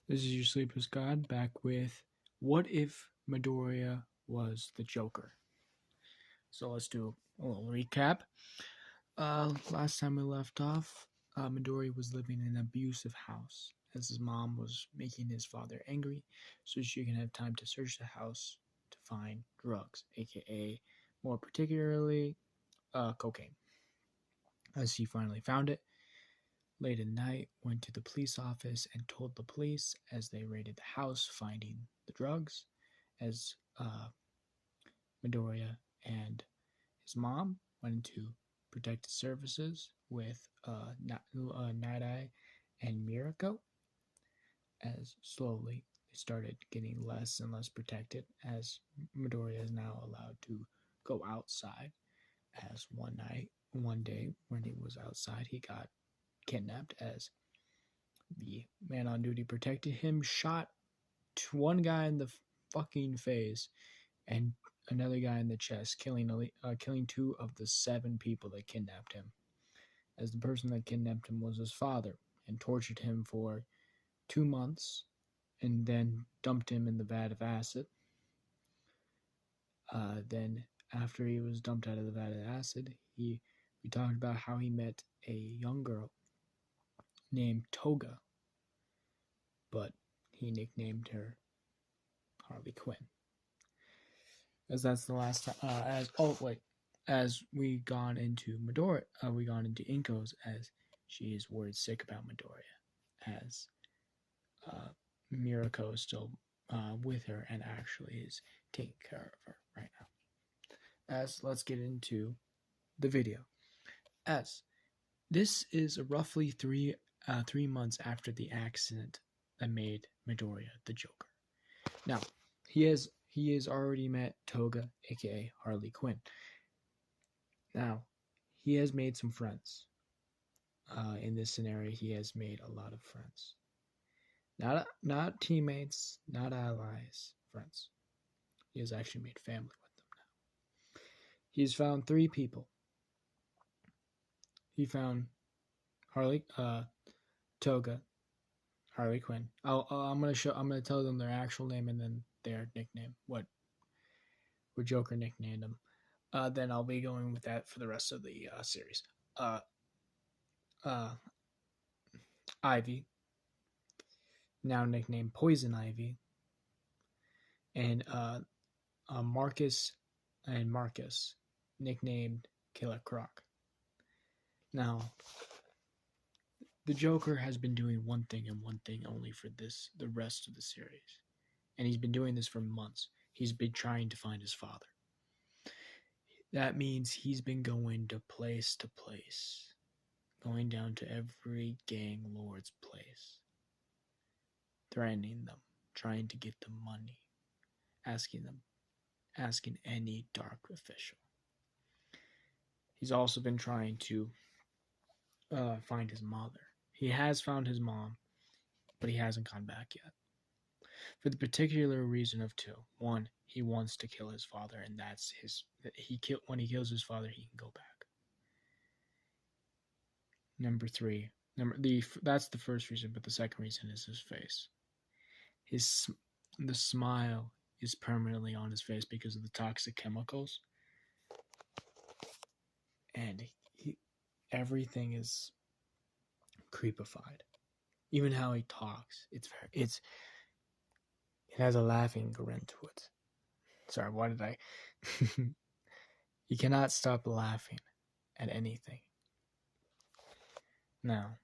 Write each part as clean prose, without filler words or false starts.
This is your Sleepless God back with What If Midoriya Was the Joker? So let's do a little recap. Last time we left off, Midoriya was living in an abusive house as his mom was making his father angry so she can have time to search the house to find drugs, aka more particularly cocaine. As she finally found it, late at night, went to the police office and told the police as they raided the house, finding the drugs, as Midoriya and his mom went into protective services with Night and Mirako, as slowly they started getting less and less protected, as Midoriya is now allowed to go outside, as one day when he was outside, he got kidnapped as the man on duty protected him, shot one guy in the fucking face and another guy in the chest, killing two of the 7 people that kidnapped him. As the person that kidnapped him was his father and tortured him for 2 months and then dumped him in the vat of acid. Then after he was dumped out of the vat of acid, we talked about how he met a young girl named Toga, but he nicknamed her Harley Quinn. As that's the last time. As we gone into Midoriya, we gone into Inko's, as she is worried sick about Midoriya, as Mirako is still with her and actually is taking care of her right now. As let's get into the video. As this is roughly three months after the accident that made Midoriya the Joker. Now, he has already met Toga, aka Harley Quinn. Now, he has made some friends. In this scenario, he has made a lot of friends. Not teammates, not allies, friends. He has actually made family with them now. He's found 3 people. He found Toga, Harley Quinn. I'm gonna tell them their actual name and then their nickname. What Joker nicknamed them. Then I'll be going with that for the rest of the series. Ivy, now nicknamed Poison Ivy, and Marcus, nicknamed Killer Croc. Now, the Joker has been doing one thing and one thing only for the rest of the series. And he's been doing this for months. He's been trying to find his father. That means he's been going to place, going down to every gang lord's place, threatening them, trying to get them money, asking any dark official. He's also been trying to find his mother. He has found his mom, but he hasn't gone back yet. For the particular reason of 2. 1, he wants to kill his father, and when he kills his father, he can go back. Number 3, that's the first reason, but the second reason is his face. The smile is permanently on his face because of the toxic chemicals, and everything is creepified. Even how he talks, it has a laughing grin to it. Sorry, why did I? He cannot stop laughing at anything. Now,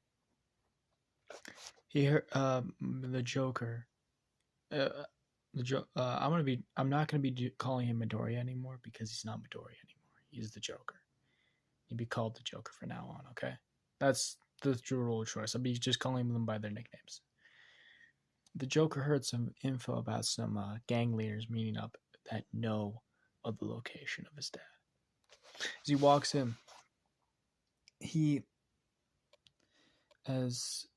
the Joker. I'm not gonna be calling him Midoriya anymore because he's not Midoriya anymore. He's the Joker. He'd be called the Joker from now on. Okay, that's the true rule of choice. I'll be just calling them by their nicknames. The Joker heard some info about some gang leaders meeting up that know of the location of his dad. As he walks in, as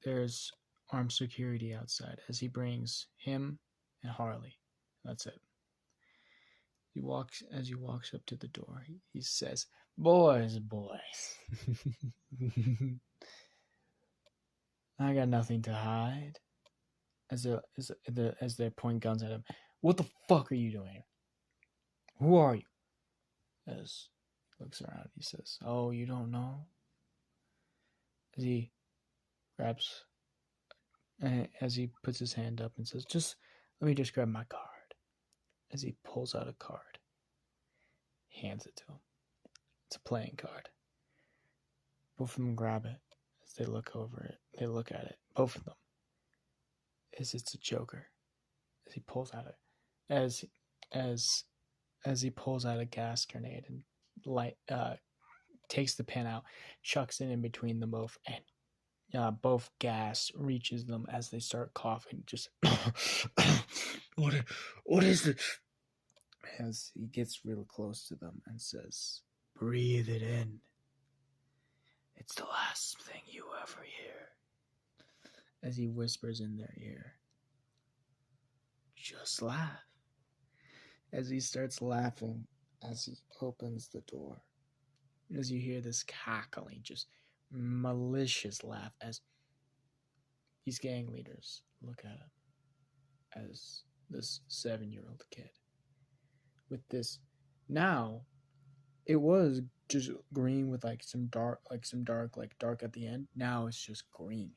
there's armed security outside, as he brings him and Harley. That's it. As he walks up to the door, he says, boys. I got nothing to hide. as they point guns at him. What the fuck are you doing here? Who are you? As he looks around, he says, "Oh, you don't know?" As he grabs, as he puts his hand up and says, "Just let me just grab my card." As he pulls out a card, hands it to him. It's a playing card. Both of them grab it. As they look over it, they look at it. Both of them. As it's a Joker. As he pulls out it, as he pulls out a gas grenade and takes the pin out, chucks it in between them both, and both gas reaches them as they start coughing. Just what is it? As he gets real close to them and says, "Breathe it in. It's the last thing you ever hear." As he whispers in their ear, "Just laugh." As he starts laughing, as he opens the door, as you hear this cackling, just malicious laugh, as these gang leaders look at him as this 7-year-old kid. With this, now it was just green with some dark at the end. Now it's just green.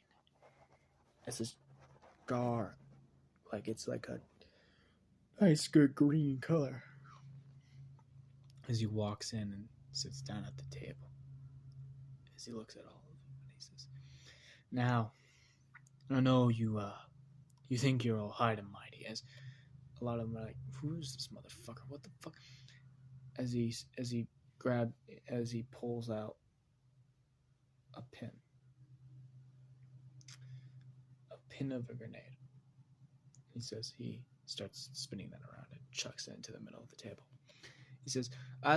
It's this dark, it's like a nice good green color. As he walks in and sits down at the table, as he looks at all of them, and he says, "Now, I know you think you're all high and mighty." As a lot of them are like, "Who is this motherfucker? What the fuck?" As he pulls out a pin of a grenade. He says he starts spinning that around and chucks it into the middle of the table. He says, I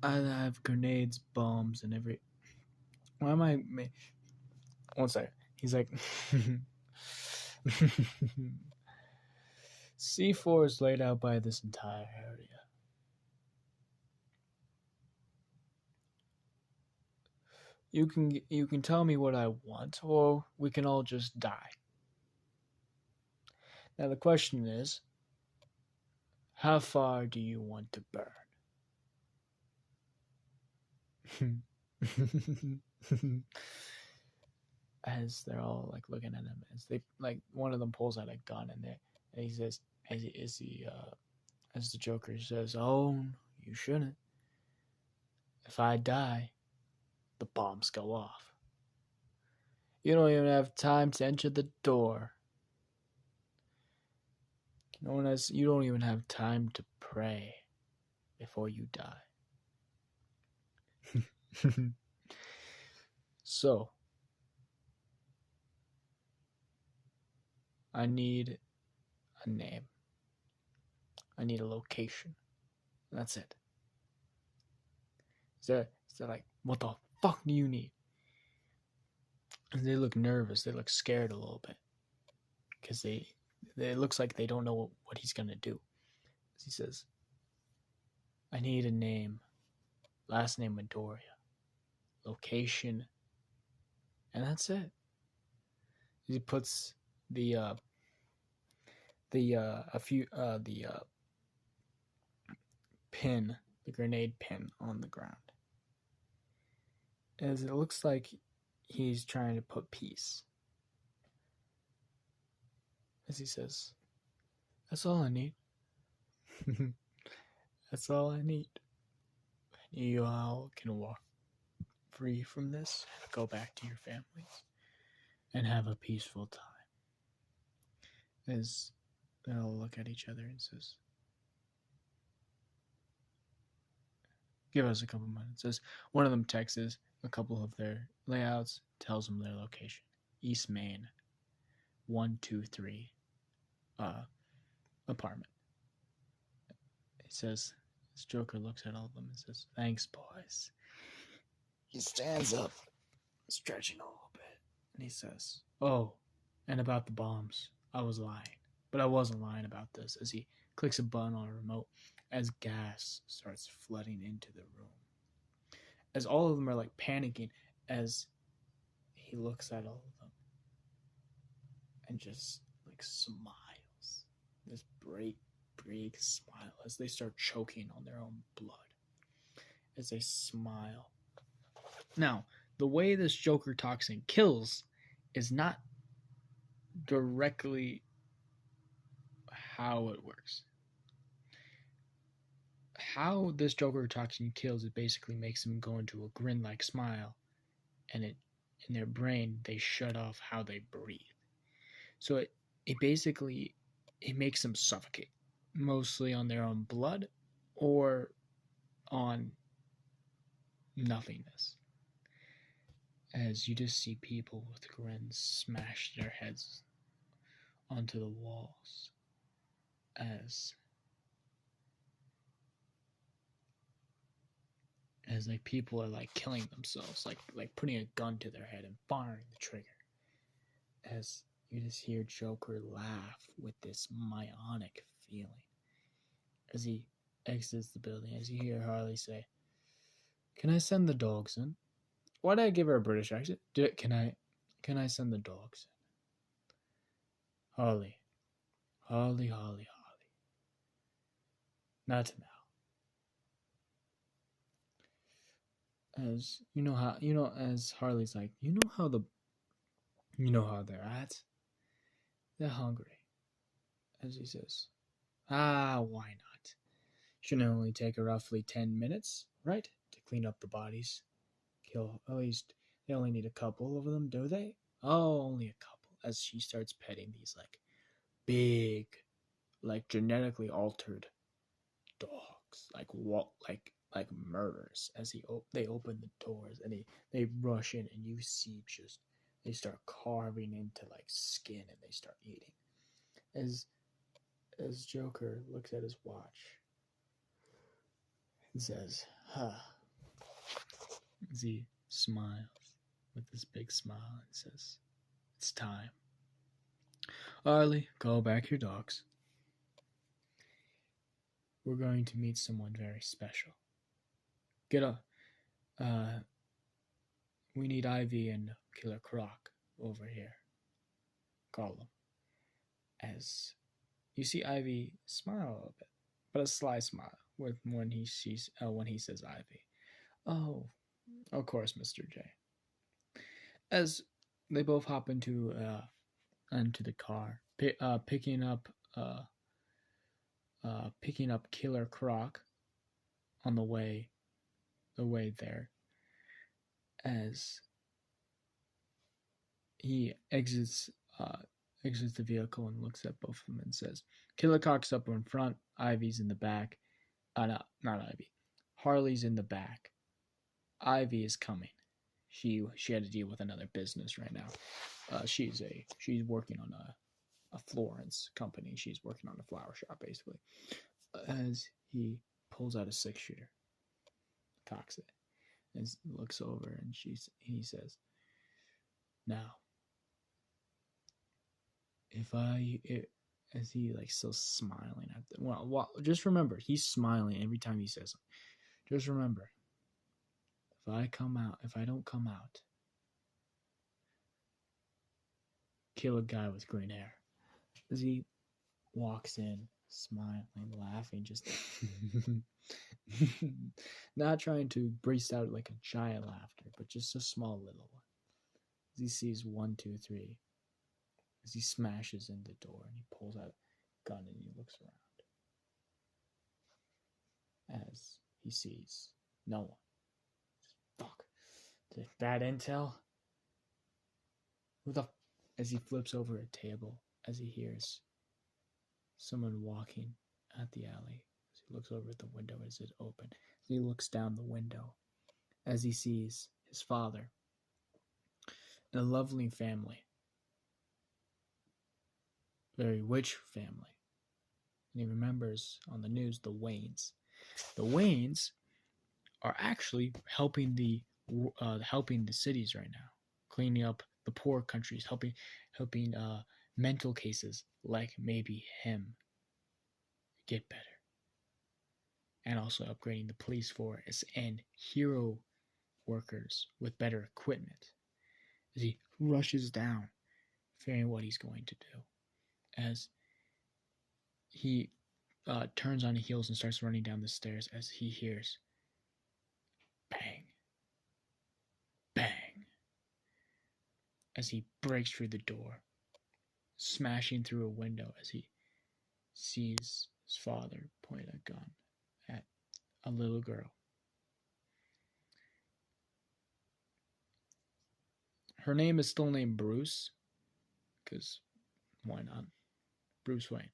have grenades, bombs, and every. Why am I? One second. He's like, C4 is laid out by this entire area. You can tell me what I want, or we can all just die. Now the question is, how far do you want to burn? As they're all looking at him, as they one of them pulls out a gun and he says, as the Joker says, "Oh, you shouldn't. If I die, the bombs go off. You don't even have time to enter the door. You don't even have time to pray before you die." So, I need a name. I need a location. That's it. They're like, "What the fuck do you need?" And they look nervous. They look scared a little bit. Because it looks like they don't know what he's going to do. He says, "I need a name. Last name Medoria. Location. And that's it." He puts the grenade pin on the ground. As it looks like he's trying to put peace. As he says, "That's all I need." That's all I need. You all can walk free from this, go back to your families, and have a peaceful time. As they all look at each other and says, "Give us a couple minutes." As one of them texts a couple of their layouts, tells them their location. East Main, 123 apartment. It says, this Joker looks at all of them and says, "Thanks, boys." He stands up, stretching a little bit, and he says, "Oh, and about the bombs, I was lying. But I wasn't lying about this." As he clicks a button on a remote, as gas starts flooding into the room. As all of them are panicking, as he looks at all of them and just like smiles. This big smile as they start choking on their own blood. As they smile. Now, the way this Joker toxin kills is not directly how it works. How this Joker toxin kills, it basically makes them go into a grin-like smile, and it in their brain they shut off how they breathe. So it basically it makes them suffocate, mostly on their own blood or on nothingness. As you just see people with grins smash their heads onto the walls as like people are like killing themselves, like putting a gun to their head and firing the trigger. As you just hear Joker laugh with this maionic feeling as he exits the building. As you hear Harley say, "Can I send the dogs in?" Why did I give her a British accent? Can I send the dogs in? Harley. Not now. As as Harley's like, you know how they're at? They're hungry. As he says, why not? Shouldn't only take roughly 10 minutes, right? To clean up the bodies. Kill, at least, they only need a couple of them, do they? Oh, only a couple. As she starts petting these, like, big, like, genetically altered dogs. Like murders. As they open the doors and they rush in, and you see just, they start carving into, like, skin, and they start eating. As Joker looks at his watch and says, as he smiles with this big smile and says, "It's time. Harley, call back your dogs. We're going to meet someone very special. Get up. We need Ivy and Killer Croc over here. Call them." As you see Ivy smile a bit, but a sly smile when he says Ivy. "Oh, of course, Mr. J." As they both hop into the car, picking up Killer Croc on the way there, as he exits the vehicle and looks at both of them and says, "Killer Croc's up in front, Ivy's in the back. No, not Ivy. Harley's in the back. Ivy is coming. She had to deal with another business right now. She's working on a Florence company. She's working on a flower shop, basically." As he pulls out a 6-shooter, cocks it, and looks over, and he says, "Now, as he like still smiling at them. Well, just remember, he's smiling every time he says it. Just remember, if I don't come out, kill a guy with green hair." As he walks in, smiling, laughing, just not trying to burst out like a giant laughter, but just a small little one. As he sees 1, 2, 3, as he smashes in the door and he pulls out a gun and he looks around, as he sees no one. Fuck. Bad intel? Who the? As he flips over a table, as he hears someone walking at the alley, as he looks over at the window as it's open, as he looks down the window, as he sees his father and a lovely family, very rich family, and he remembers on the news the Waynes. The Waynes are actually helping the cities right now, cleaning up the poor countries, helping mental cases like maybe him get better, and also upgrading the police force and hero workers with better equipment. As he rushes down, fearing what he's going to do, as he turns on his heels and starts running down the stairs as he hears bang, bang, as he breaks through the door, smashing through a window as he sees his father point a gun at a little girl. Her name is still named Bruce, because why not? Bruce Wayne.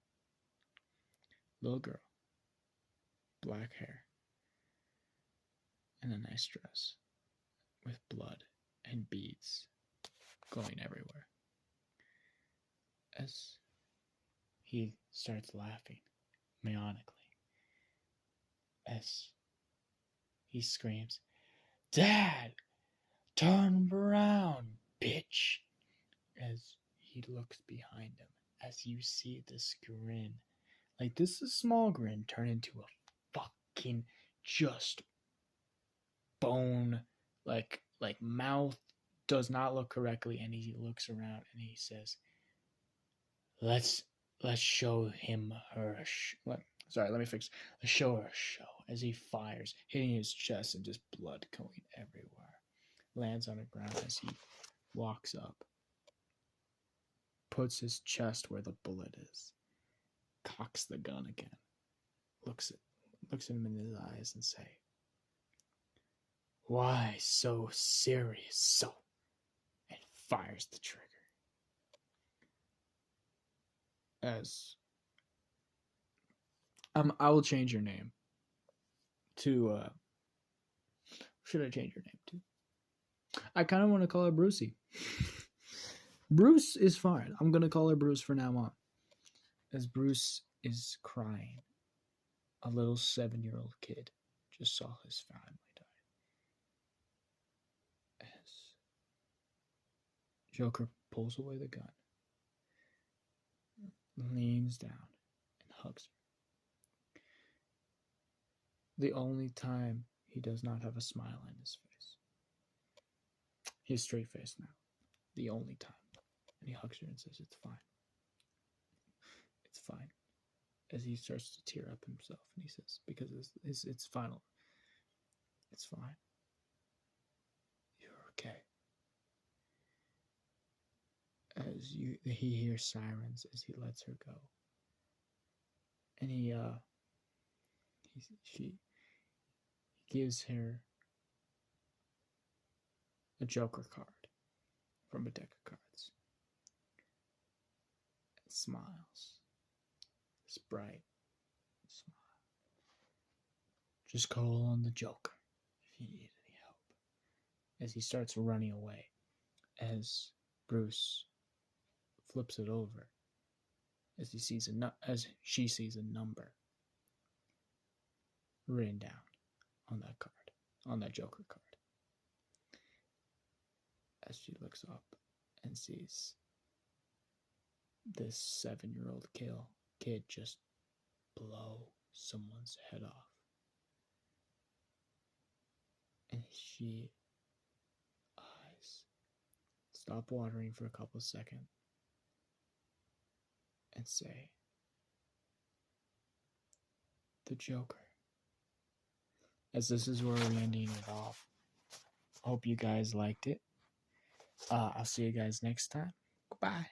Little girl. Black hair. And a nice dress. With blood and beads going everywhere. As he starts laughing mechanically. As he screams, "Dad! Turn around, bitch!" As he looks behind him, as you see this grin, like this is a small grin, turn into a fucking just bone, like mouth does not look correctly, and he looks around and he says, let's show him her let me fix. Let's show her a show. As he fires, hitting his chest and just blood going everywhere. Lands on the ground as he walks up, puts his chest where the bullet is, cocks the gun again, looks at him in his eyes and say, "Why so serious so?" and fires the trigger. As I will change your name to should I change your name to? I kind of want to call her Brucey. Bruce is fine. I'm going to call her Bruce from now on. As Bruce is crying, a little 7-year-old kid just saw his family die. As Joker pulls away the gun, leans down, and hugs her. The only time he does not have a smile on his face. He's straight faced now. The only time. And he hugs her and says, "It's fine. It's fine." As he starts to tear up himself, and he says, because it's final. It's fine. You're okay. As he hears sirens as he lets her go. And he gives her a Joker card from a deck of cards. And smiles. This bright smile. Just call on the Joker if you need any help. As he starts running away, as Bruce flips it over, as she sees a number written down on that card, on that Joker card. As she looks up and sees this 7-year-old kid just blow someone's head off. And she eyes stop watering for a couple of seconds and say, "The Joker." As this is where we're ending it off. Hope you guys liked it. I'll see you guys next time. Goodbye.